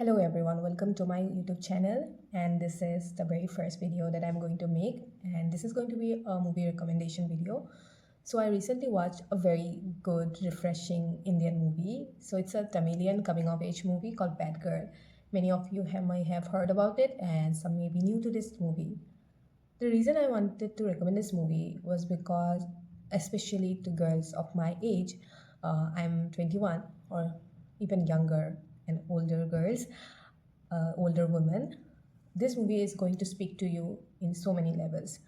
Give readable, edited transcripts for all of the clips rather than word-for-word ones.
Hello everyone, welcome to my YouTube channel, and this is the very first video that I'm going to make, and this is going to be a movie recommendation video. So I recently watched a very good, refreshing Indian movie. So it's a Tamilian coming of age movie called Bad Girl. Many of you might have heard about it, and some may be new to this movie. The reason I wanted to recommend this movie was because, especially to girls of my age, I'm 21 or even younger and older girls, older women, this movie is going to speak to you in so many levels.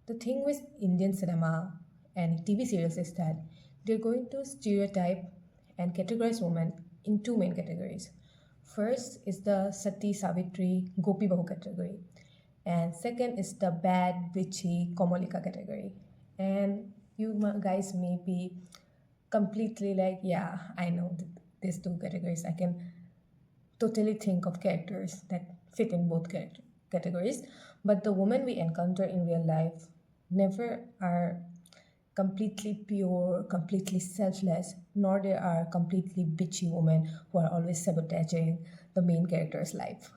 The thing with Indian cinema and TV serials is that they're going to stereotype and categorize women in two main categories. First is the Sati Savitri Gopi Bahu category, and second is the bad bitchy Komalika category. And you guys may be completely like, yeah, I know these two categories. I can totally think of characters that fit in both categories, but the women we encounter in real life never are completely pure, completely selfless, nor they are completely bitchy women who are always sabotaging the main character's life.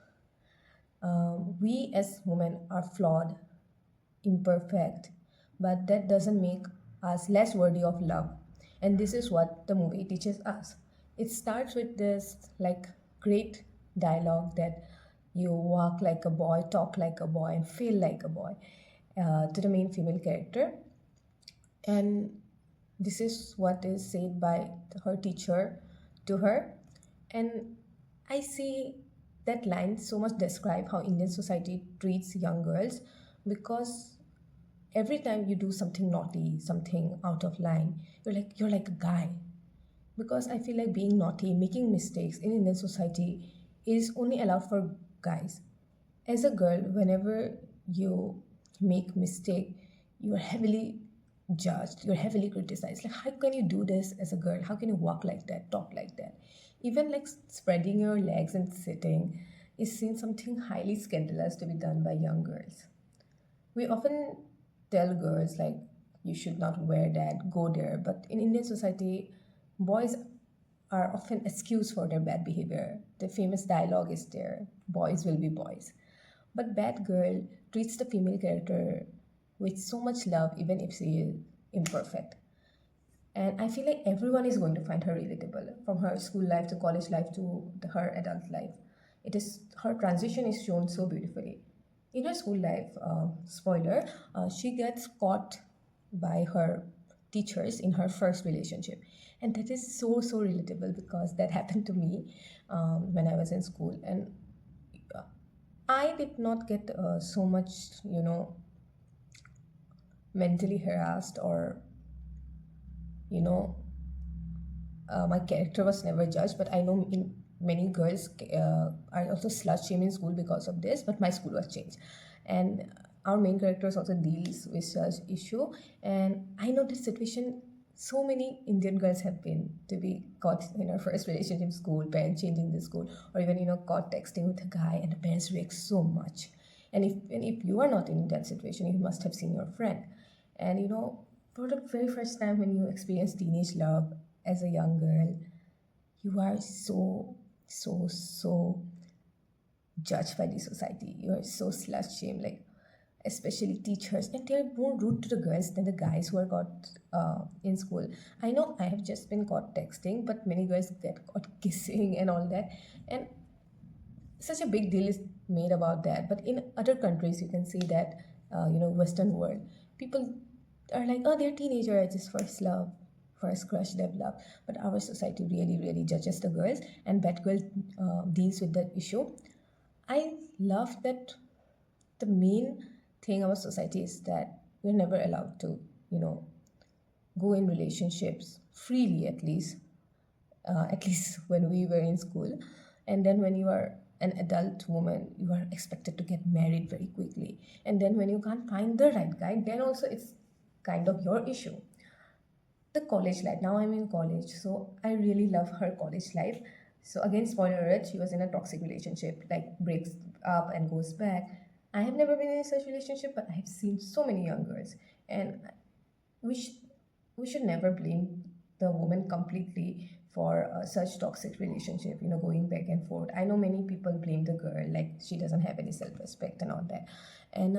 We as women are flawed, imperfect, but that doesn't make us less worthy of love. And this is what the movie teaches us. It starts with this like great dialogue that you walk like a boy, talk like a boy, and feel like a boy to the main female character. And this is what is said by her teacher to her. And I see that line so much describe how Indian society treats young girls, because every time you do something naughty, something out of line, you're like a guy. Because I feel like being naughty, making mistakes in Indian society is only allowed for guys. As a girl, whenever you make mistake, you are heavily judged, you're heavily criticized. Like, how can you do this as a girl? How can you walk like that, talk like that? Even like spreading your legs and sitting is seen something highly scandalous to be done by young girls. We often tell girls like, you should not wear that, go there, but in Indian society, boys are often excused for their bad behavior. The famous dialogue is there, boys will be boys. But Bad Girl treats the female character with so much love, even if she is imperfect. And I feel like everyone is going to find her relatable, from her school life to college life to her adult life. It is her transition is shown so beautifully. In her school life, spoiler, she gets caught by her teachers in her first relationship, and that is so relatable because that happened to me when I was in school, and I did not get so much, mentally harassed, or you know my character was never judged. But I know in many girls are also slut shamed in school because of this, but my school was changed, and our main characters also deals with such issue. And I know this situation, so many Indian girls have been to be caught in her first relationship in school, parents changing the school, or even caught texting with a guy and the parents react so much. And if you are not in that situation, you must have seen your friend. And for the very first time when you experience teenage love as a young girl, you are so judged by the society. You are so slut shamed, like especially teachers, and they're more rude to the girls than the guys who are caught in school. I know I have just been caught texting, but many girls get caught kissing and all that, and such a big deal is made about that. But in other countries, you can see that Western world, people are like, oh, they're teenager, just first love, first crush develop. But our society really judges the girls, and Bad Girl deals with that issue. I love that the main thing our society is that we're never allowed to go in relationships freely, at least when we were in school. And then when you are an adult woman, you are expected to get married very quickly. And then when you can't find the right guy, then also it's kind of your issue. The college life, now I'm in college, so I really love her college life. So again, spoiler alert, she was in a toxic relationship, like breaks up and goes back. I have never been in such relationship, but I have seen so many young girls. And we should we should never blame the woman completely for such toxic relationship, going back and forth. I know many people blame the girl, like she doesn't have any self-respect and all that. And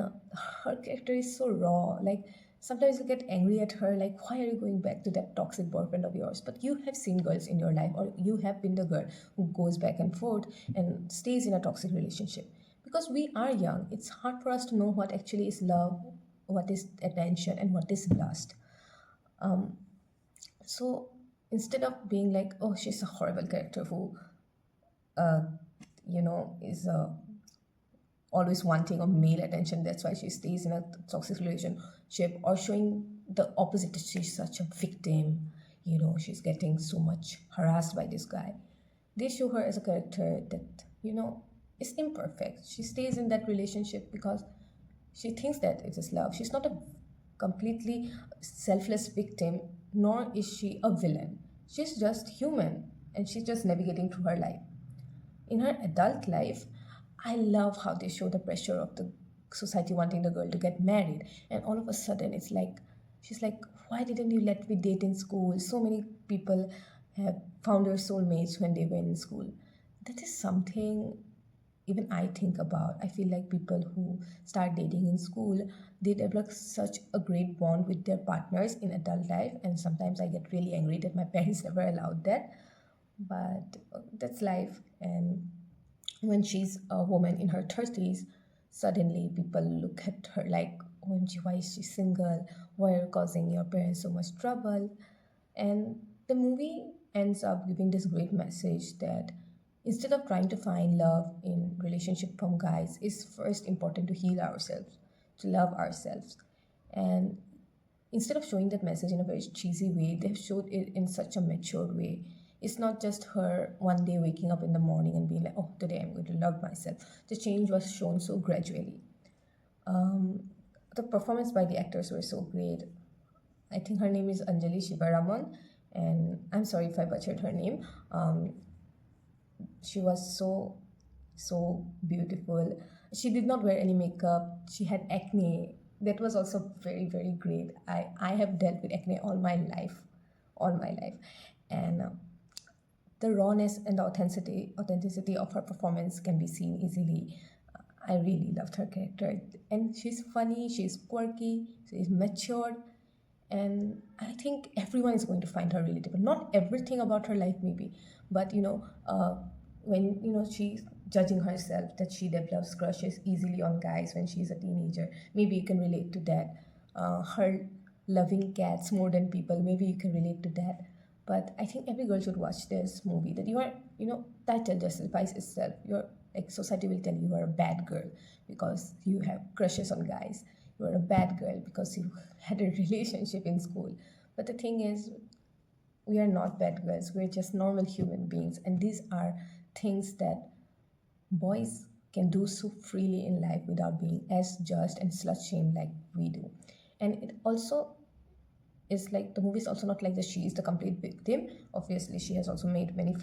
her character is so raw. Like sometimes you get angry at her, like, why are you going back to that toxic boyfriend of yours? But you have seen girls in your life, or you have been the girl who goes back and forth and stays in a toxic relationship. Because we are young, it's hard for us to know what actually is love, what is attention, and what is lust. So instead of being like, oh, she's a horrible character who, uh, is always wanting a male attention, that's why she stays in a toxic relationship, or showing the opposite, that she's such a victim, she's getting so much harassed by this guy. They show her as a character that, is imperfect. She stays in that relationship because she thinks that it is love. She's not a completely selfless victim, nor is she a villain. She's just human, and she's just navigating through her life. In her adult life, I love how they show the pressure of the society wanting the girl to get married, and all of a sudden it's like she's like, why didn't you let me date in school? So many people have found their soulmates when they were in school. That is something even I think about. I feel like people who start dating in school, they develop such a great bond with their partners in adult life, and sometimes I get really angry that my parents never allowed that. But that's life. And when she's a woman in her 30s, suddenly people look at her like, OMG, why is she single? Why are you causing your parents so much trouble? And the movie ends up giving this great message that instead of trying to find love in relationship from guys, it's first important to heal ourselves, to love ourselves. And instead of showing that message in a very cheesy way, they've showed it in such a matured way. It's not just her one day waking up in the morning and being like, oh, today I'm going to love myself. The change was shown so gradually. The performance by the actors were so great. I think her name is Anjali Shivaraman, and I'm sorry if I butchered her name. She was so beautiful. She did not wear any makeup. She had acne. That was also very, very great. I have dealt with acne all my life. And the rawness and the authenticity of her performance can be seen easily. I really loved her character. And she's funny, she's quirky, she's matured, and I think everyone is going to find her relatable. Not everything about her life maybe, but when she's judging herself that she develops crushes easily on guys when she's a teenager, maybe you can relate to that. Her loving cats more than people, maybe you can relate to that. But I think every girl should watch this movie. That you are, title justifies itself. You're like, society will tell you are a bad girl because you have crushes on guys. You are a bad girl because you had a relationship in school. But the thing is, we are not bad girls. We're just normal human beings, and these are things that boys can do so freely in life without being as judged and slut shamed like we do. And it also is like, the movie is also not like that she is the complete victim. Obviously she has also made many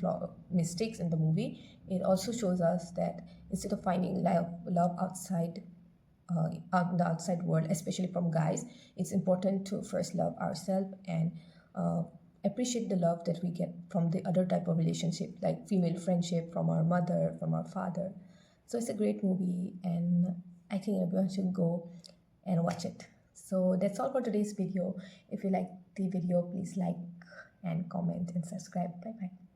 mistakes in the movie. It also shows us that instead of finding love outside, out in the outside world, especially from guys, it's important to first love ourselves and appreciate the love that we get from the other type of relationship, like female friendship, from our mother, from our father. So it's a great movie, and I think everyone should go and watch it. So that's all for today's video. If you like the video, please like and comment and subscribe. Bye bye.